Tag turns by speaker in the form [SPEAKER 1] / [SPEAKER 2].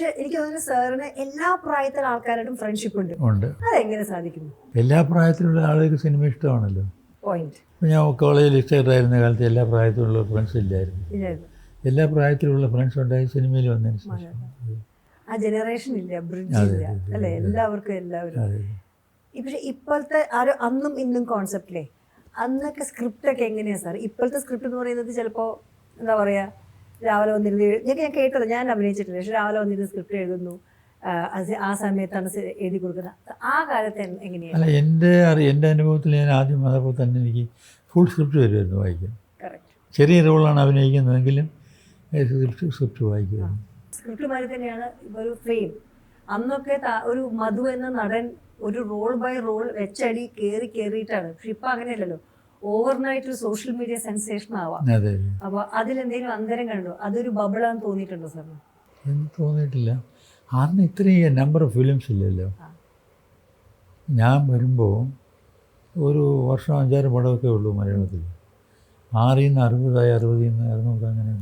[SPEAKER 1] പക്ഷെ എനിക്ക് തോന്നുന്നു സാറിന് എല്ലാ പ്രായത്തിലുള്ള ആൾക്കാരോടും ഫ്രണ്ട്ഷിപ്പ് ഉണ്ട്. അതെങ്ങനെ സാധിക്കുന്നു?
[SPEAKER 2] എല്ലാ പ്രായത്തിലുള്ള ആളുകൾക്ക് സിനിമ ഇഷ്ടമാണല്ലോ.
[SPEAKER 1] പോയിന്റ്.
[SPEAKER 2] ഞാൻ കോളേജിൽ ലെക്ചറായിരുന്ന കാലത്ത് എല്ലാ പ്രായത്തിലുള്ള ഫ്രണ്ട്സ് ഇല്ലായിരുന്നു. എല്ലാ പ്രായത്തിലുള്ള ഫ്രണ്ട്സ് ഉണ്ടായി സിനിമയിൽ വന്നതിന് ശേഷം
[SPEAKER 1] ആ ജനറേഷൻ ഇല്ല, ബ്രിഡ്ജ് ഇല്ല അല്ലേ, എല്ലാവരും. പക്ഷെ ഇപ്പോഴത്തെ അന്നും ഇന്നും കോൺസെപ്റ്റിലെ അന്നൊക്കെ സ്ക്രിപ്റ്റ് ഒക്കെ എങ്ങനെയാ സാർ? ഇപ്പോഴത്തെ സ്ക്രിപ്റ്റ് എന്ന് പറയുന്നത് ചിലപ്പോൾ എന്താ പറയുക, രാവിലെ വന്നിരുന്ന് ഞാൻ കേട്ടത്, ഞാൻ അഭിനയിച്ചിട്ടില്ല, പക്ഷെ രാവിലെ വന്നിരുന്ന് സ്ക്രിപ്റ്റ് എഴുതുന്നു, ആ സമയത്താണ് എഴുതി കൊടുക്കുന്നത്. ആ കാലത്ത് എങ്ങനെയാണ്?
[SPEAKER 2] അല്ല, എൻ്റെ അനുഭവത്തിൽ ഞാൻ ആദ്യം അതപ്പോൾ തന്നെ എനിക്ക് ഫുൾ സ്ക്രിപ്റ്റ് വരുമായിരുന്നു വായിക്കാൻ. ചെറിയ റോളാണ് അഭിനയിക്കുന്നതെങ്കിലും സ്ക്രിപ്റ്റ് വായിക്കുമായിരുന്നു.
[SPEAKER 1] സ്ക്രിപ്റ്റ് മാതിരി തന്നെയാണ് ഒരു ഫ്രെയിം. അന്നൊക്കെ ഒരു മധു എന്ന നടൻ ഒരു റോൾ ബൈ റോൾ വെച്ചടി കയറിയിട്ടാണ്. പക്ഷെ ഇപ്പം അങ്ങനെയല്ലല്ലോ, ഓവർനൈറ്റ് ഒരു സോഷ്യൽ മീഡിയ സെൻസേഷൻ ആവാം. അപ്പോൾ അതിലെന്തെങ്കിലും അന്തരം കണ്ടോ? അതൊരു ബബിളാന്ന് തോന്നിയിട്ടുണ്ടോ സാറിന്?
[SPEAKER 2] തോന്നിയിട്ടില്ല. അന്ന് ഇത്രയും നമ്പർ ഓഫ് ഫിലിംസ് ഇല്ലല്ലോ. ഞാൻ വരുമ്പോൾ ഒരു വർഷം 5-6 പടമൊക്കെ ഉള്ളൂ മലയാളത്തിൽ. 6-60 60 അങ്ങനെ.